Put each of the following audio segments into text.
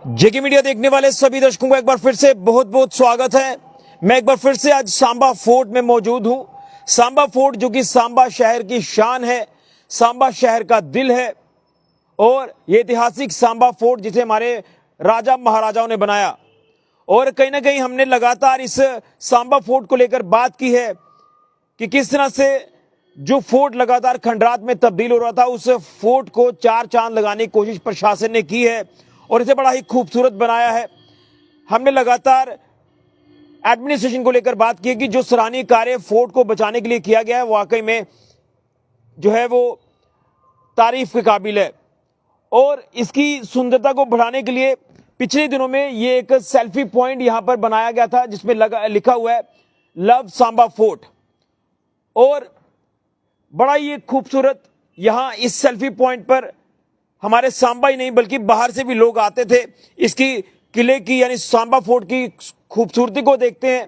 जेके media देखने वाले सभी दर्शकों को एक बार फिर से बहुत बहुत स्वागत है। मैं एक बार फिर से आज सांबा फोर्ट में मौजूद हूं। सांबा फोर्ट जो कि सांबा शहर की शान है, सांबा शहर का दिल है और ये ऐतिहासिक सांबा फोर्ट जिसे हमारे राजा महाराजाओं ने बनाया। और कहीं ना कहीं हमने लगातार इस सांबा फोर्ट को लेकर बात की है कि किस तरह से जो फोर्ट लगातार खंडरात में तब्दील हो रहा था, उस फोर्ट को चार चांद लगाने की कोशिश प्रशासन ने की है और इसे बड़ा ही खूबसूरत बनाया है। हमने लगातार एडमिनिस्ट्रेशन को लेकर बात की है कि जो सराहनीय कार्य फोर्ट को बचाने के लिए किया गया है वाकई में जो है वो तारीफ के काबिल है। और इसकी सुंदरता को बढ़ाने के लिए पिछले दिनों में ये एक सेल्फी पॉइंट यहां पर बनाया गया था जिसमें लिखा हुआ है लव सांबा फोर्ट। और बड़ा ही खूबसूरत यहां इस सेल्फी पॉइंट पर हमारे सांबा ही नहीं बल्कि बाहर से भी लोग आते थे इसकी किले की यानी सांबा फोर्ट की खूबसूरती को देखते हैं,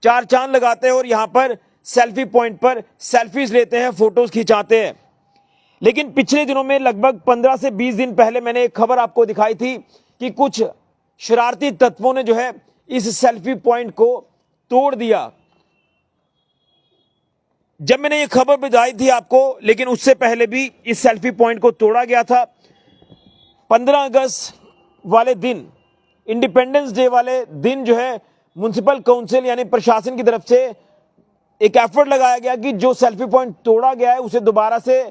चार चांद लगाते हैं और यहां पर सेल्फी पॉइंट पर सेल्फीज लेते हैं, फोटोज खिंचाते हैं। लेकिन पिछले दिनों में लगभग 15 से 20 दिन पहले मैंने एक खबर आपको दिखाई थी कि कुछ शरारती तत्वों ने जो है इस सेल्फी पॉइंट को तोड़ दिया। जब मैंने ये खबर बताई थी आपको, लेकिन उससे पहले भी इस सेल्फी पॉइंट को तोड़ा गया था। 15 अगस्त वाले दिन, इंडिपेंडेंस डे वाले दिन जो है म्युनिसिपल काउंसिल यानी प्रशासन की तरफ से एक एफर्ट लगाया गया कि जो सेल्फी पॉइंट तोड़ा गया है उसे दोबारा से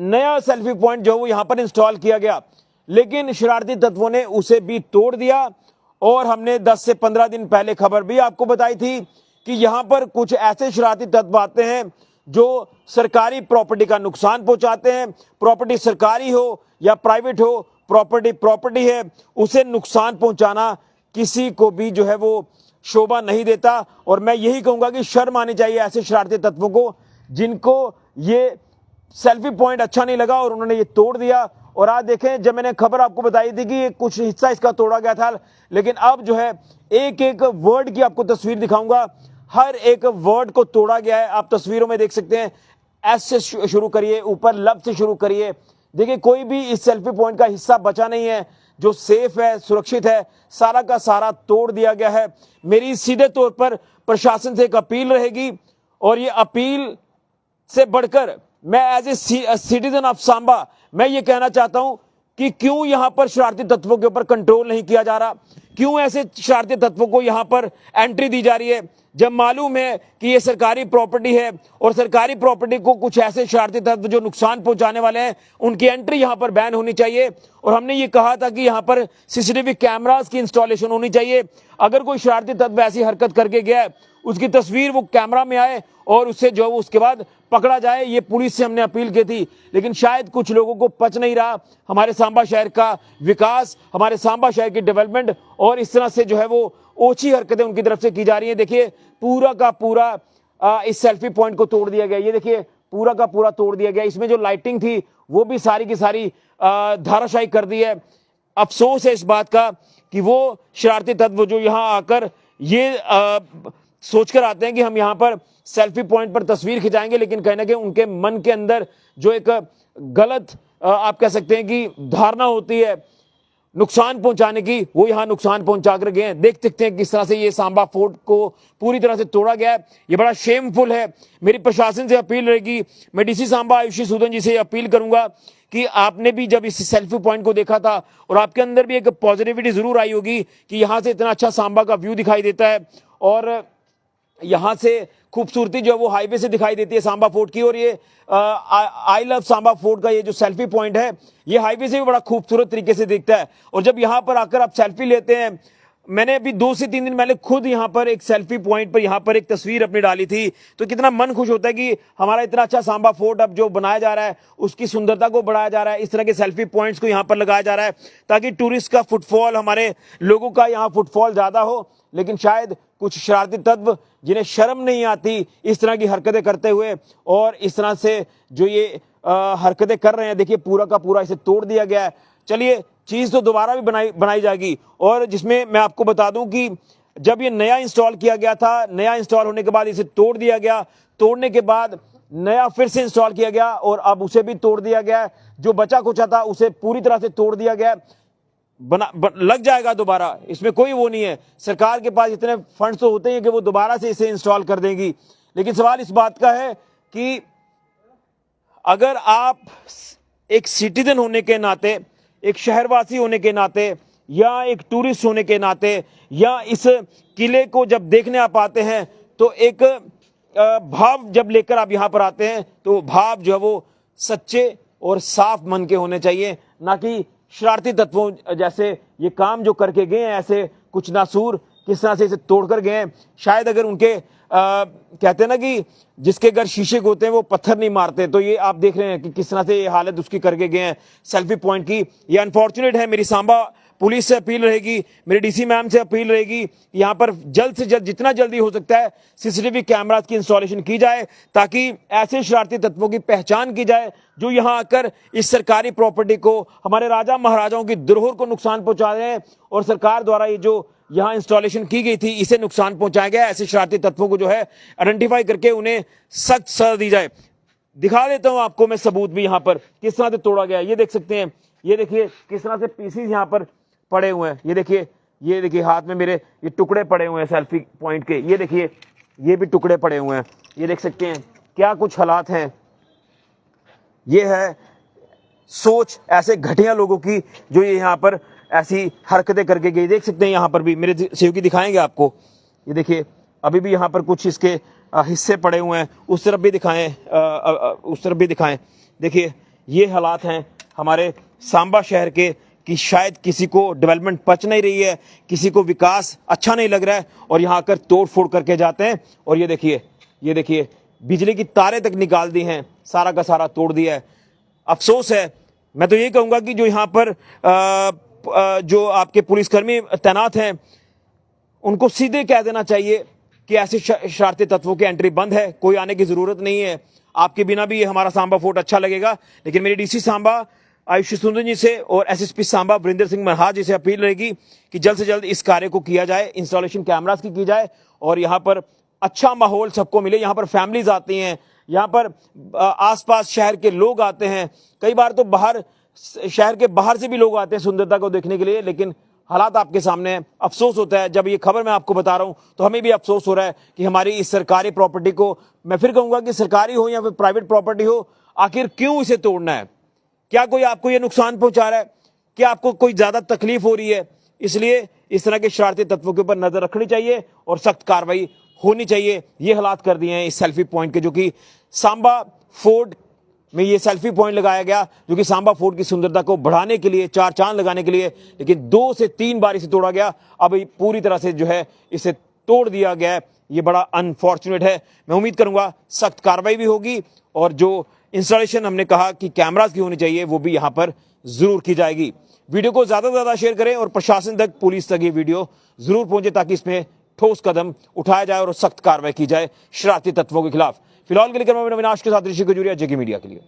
नया सेल्फी पॉइंट जो वो यहां पर इंस्टॉल किया गया। लेकिन शरारती तत्वों ने उसे भी तोड़ दिया और हमने 10 से 15 दिन पहले खबर भी आपको बताई थी कि यहां पर कुछ ऐसे शरारती तत्व आते हैं जो सरकारी प्रॉपर्टी का नुकसान पहुंचाते हैं। प्रॉपर्टी सरकारी हो या प्राइवेट हो, प्रॉपर्टी है, उसे नुकसान पहुंचाना किसी को भी जो है वो शोभा नहीं देता। और मैं यही कहूंगा कि शर्म आनी चाहिए ऐसे शरारती तत्वों को जिनको ये सेल्फी पॉइंट अच्छा नहीं लगा और उन्होंने ये तोड़ दिया। और आज देखें, जब मैंने खबर आपको बताई थी कि कुछ हिस्सा इसका तोड़ा गया था, लेकिन अब जो है एक एक वर्ड की आपको तस्वीर दिखाऊंगा। हर एक वर्ड को तोड़ा गया है, आप तस्वीरों में देख सकते हैं। एस से शुरू करिए, ऊपर लव से शुरू करिए। देखिए कोई भी इस सेल्फी पॉइंट का हिस्सा बचा नहीं है जो सेफ है, सुरक्षित है, सारा का सारा तोड़ दिया गया है। मेरी सीधे तौर पर प्रशासन से एक अपील रहेगी और ये अपील से बढ़कर मैं as a citizen of Samba मैं ये कहना चाहता हूं कि क्यों यहां पर शरारती तत्वों के ऊपर कंट्रोल नहीं किया जा रहा, क्यों ऐसे शरारती तत्वों को यहां पर एंट्री दी जा रही है जब मालूम है कि ये सरकारी प्रॉपर्टी है और सरकारी प्रॉपर्टी को कुछ ऐसे शरारती तत्व जो नुकसान पहुंचाने वाले हैं उनकी एंट्री यहां पर बैन होनी चाहिए। और हमने ये कहा था कि यहां पर सीसीटीवी कैमरास की इंस्टॉलेशन होनी चाहिए। अगर कोई शरारती तत्व ऐसी हरकत करके गया है उसकी तस्वीर वो कैमरा में आए और उससे जो उसके बाद पकड़ा जाए। ये पुलिस से हमने अपील की थी, लेकिन शायद कुछ लोगों को पच नहीं रहा हमारे सांबा शहर का विकास, हमारे सांबा शहर की डेवलपमेंट, और इस तरह से जो है वो ओछी हरकतें उनकी तरफ से की जा रही हैं। देखिए पूरा का पूरा इस सेल्फी पॉइंट को तोड़ दिया गया। ये देखिए पूरा का पूरा तोड़ दिया गया। इसमें जो लाइटिंग थी वो भी सारी की सारी धाराशायी कर दी है। अफसोस है इस बात का कि वो शरारती तत्व जो यहां आकर ये सोचकर आते हैं कि हम यहां पर सेल्फी पॉइंट पर तस्वीर खिंचाएंगे, लेकिन कहीं ना कहीं उनके मन के अंदर जो एक गलत आप कह सकते हैं कि धारणा होती है नुकसान पहुंचाने की, वो यहां नुकसान पहुंचा कर गए हैं। देख सकते हैं किस तरह से ये सांबा फोर्ट को पूरी तरह से तोड़ा गया है। ये बड़ा शेमफुल है। मेरी प्रशासन से अपील रहेगी, मैं डीसी सांबा आयुषी सूदन जी से अपील करूंगा कि आपने भी जब इस सेल्फी पॉइंट को देखा था और आपके अंदर भी एक पॉजिटिविटी जरूर आई होगी कि यहां से इतना अच्छा सांबा का व्यू दिखाई देता है और यहां से खूबसूरती जो है वो हाईवे से दिखाई देती है सांबा फोर्ट की। और ये आई लव सांबा फोर्ट का ये जो सेल्फी पॉइंट है ये हाईवे से भी बड़ा खूबसूरत तरीके से दिखता है। और जब यहां पर आकर आप सेल्फी लेते हैं, मैंने अभी 2 से 3 दिन पहले खुद यहां पर एक सेल्फी पॉइंट पर यहां पर एक तस्वीर अपनी डाली थी, तो कितना मन खुश होता है कि हमारा इतना अच्छा सांबा फोर्ट अब जो बनाया जा रहा है उसकी सुंदरता को बढ़ाया जा रहा है। इस तरह के सेल्फी पॉइंट्स को यहां पर लगाया जा रहा है ताकि टूरिस्ट का फुटफॉल, हमारे लोगों का यहां फुटफॉल ज्यादा हो। लेकिन शायद कुछ शरारती तत्व जिन्हें शर्म नहीं आती इस तरह की हरकतें करते हुए और इस तरह से जो ये हरकतें कर रहे हैं, देखिए पूरा का पूरा इसे तोड़ दिया गया है। चलिए चीज तो दोबारा भी बनाई जाएगी। और जिसमें मैं आपको बता दूं कि जब ये नया इंस्टॉल किया गया था, नया इंस्टॉल होने के बाद इसे तोड़ दिया गया, तोड़ने के बाद नया फिर से इंस्टॉल किया गया और अब उसे भी तोड़ दिया गया। जो बचा कुचा था उसे पूरी तरह से तोड़ दिया गया। लग जाएगा दोबारा, इसमें कोई वो नहीं है। सरकार के पास इतने फंड्स तो होते हैं कि वो दोबारा से इसे इंस्टॉल कर देंगी। लेकिन सवाल इस बात का है कि अगर आप एक सिटीजन होने के नाते, एक शहरवासी होने के नाते, या एक टूरिस्ट होने के नाते, या इस किले को जब देखने आप आते हैं तो एक भाव जब लेकर आप यहां पर आते हैं तो भाव जो है वो सच्चे और साफ मन के होने चाहिए, ना कि शरारती तत्वों जैसे ये काम जो करके गए हैं, ऐसे कुछ नासूर किस तरह से इसे तोड़कर गए हैं। शायद अगर उनके कहते हैं ना कि जिसके घर शीशे होते हैं वो पत्थर नहीं मारते, तो ये आप देख रहे हैं कि किस तरह से ये हालत उसकी करके गए हैं सेल्फी पॉइंट की। ये अनफॉर्चुनेट है। मेरी सांबा पुलिस से अपील रहेगी, मेरी डीसी मैम से अपील रहेगी, यहाँ पर जल्द से जल्द जितना जल्दी हो सकता है सीसीटीवी कैमरास की इंस्टॉलेशन की जाए, ताकि ऐसे शरारती तत्वों की पहचान की जाए जो यहाँ आकर इस सरकारी प्रॉपर्टी को, हमारे राजा महाराजाओं की धरोहर को नुकसान पहुंचा रहे हैं। और सरकार द्वारा ये जो यहाँ इंस्टॉलेशन की गई थी इसे नुकसान पहुंचाया गया। ऐसे शरारती तत्वों को जो है आइडेंटिफाई करके उन्हें सख्त सजा दी जाए। दिखा देता हूं आपको मैं सबूत भी यहाँ पर किस तरह से तोड़ा गया। ये देख सकते हैं, ये देखिए किस तरह से पीसीज यहाँ पर पड़े हुए हैं। ये देखिए हाथ में मेरे ये टुकड़े पड़े हुए हैं सेल्फी पॉइंट के। ये देखिए ये भी टुकड़े पड़े हुए हैं। ये देख सकते हैं क्या कुछ हालात हैं। ये है सोच ऐसे घटिया लोगों की जो ये यहाँ पर ऐसी हरकतें करके गई। देख सकते हैं यहाँ पर भी मेरे सहयोगी दिखाएंगे आपको। ये देखिए अभी भी यहाँ पर कुछ इसके हिस्से पड़े हुए हैं। उस तरफ भी दिखाएं, उस तरफ भी दिखाएं। देखिए ये हालात हैं हमारे सांबा शहर के कि शायद किसी को डेवलपमेंट पच नहीं रही है, किसी को विकास अच्छा नहीं लग रहा है और यहाँ आकर तोड़ फोड़ करके जाते हैं। और ये देखिए बिजली की तारें तक निकाल दी हैं, सारा का सारा तोड़ दिया है। अफसोस है। मैं तो ये कहूँगा कि जो यहाँ पर जो आपके पुलिसकर्मी तैनात हैं उनको सीधे कह देना चाहिए कि ऐसे शरारती तत्वों की एंट्री बंद है, कोई आने की जरूरत नहीं है। आपके बिना भी ये हमारा सांबा फोर्ट अच्छा लगेगा। लेकिन मेरी डीसी सांबा आयुष सुंदर जी से और एसएसपी सांबा वरिंदर सिंह मनहास जी से अपील रहेगी कि जल्द से जल्द इस कार्य को किया जाए, इंस्टॉलेशन कैमरास की जाए और यहाँ पर अच्छा माहौल सबको मिले। यहाँ पर फैमिलीज आती हैं, यहाँ पर आसपास शहर के लोग आते हैं, कई बार तो बाहर शहर के बाहर से भी लोग आते हैं सुंदरता को देखने के लिए। लेकिन हालात आपके सामने है। अफसोस होता है जब ये खबर मैं आपको बता रहा हूं तो हमें भी अफसोस हो रहा है कि हमारी इस सरकारी प्रॉपर्टी को, मैं फिर कहूंगा कि सरकारी हो या फिर प्राइवेट प्रॉपर्टी हो, आखिर क्यों इसे तोड़ना है? क्या कोई आपको ये नुकसान पहुंचा रहा है? क्या आपको कोई ज्यादा तकलीफ हो रही है? इसलिए इस तरह के शरारती तत्वों के ऊपर नजर रखनी चाहिए और सख्त कार्रवाई होनी चाहिए। ये हालात कर दिए हैं इस सेल्फी पॉइंट के, जो कि सांबा फोर्ट में ये सेल्फी पॉइंट लगाया गया, जो कि सांबा फोर्ट की सुंदरता को बढ़ाने के लिए, चार चांद लगाने के लिए, लेकिन 2 से 3 बार इसे तोड़ा गया। अब पूरी तरह से जो है इसे तोड़ दिया गया है। ये बड़ा अनफॉर्चुनेट है। मैं उम्मीद करूंगा सख्त कार्रवाई भी होगी और जो इंस्टॉलेशन हमने कहा कि कैमरास की होनी चाहिए वो भी यहां पर जरूर की जाएगी। वीडियो को ज्यादा से ज्यादा शेयर करें और प्रशासन तक, पुलिस तक ये वीडियो जरूर पहुंचे ताकि इसमें ठोस कदम उठाया जाए और सख्त कार्रवाई की जाए शरारती तत्वों के खिलाफ। फिलहाल के लिए मैं अविनाश के साथ ऋषि खजूरिया, जेके मीडिया के लिए।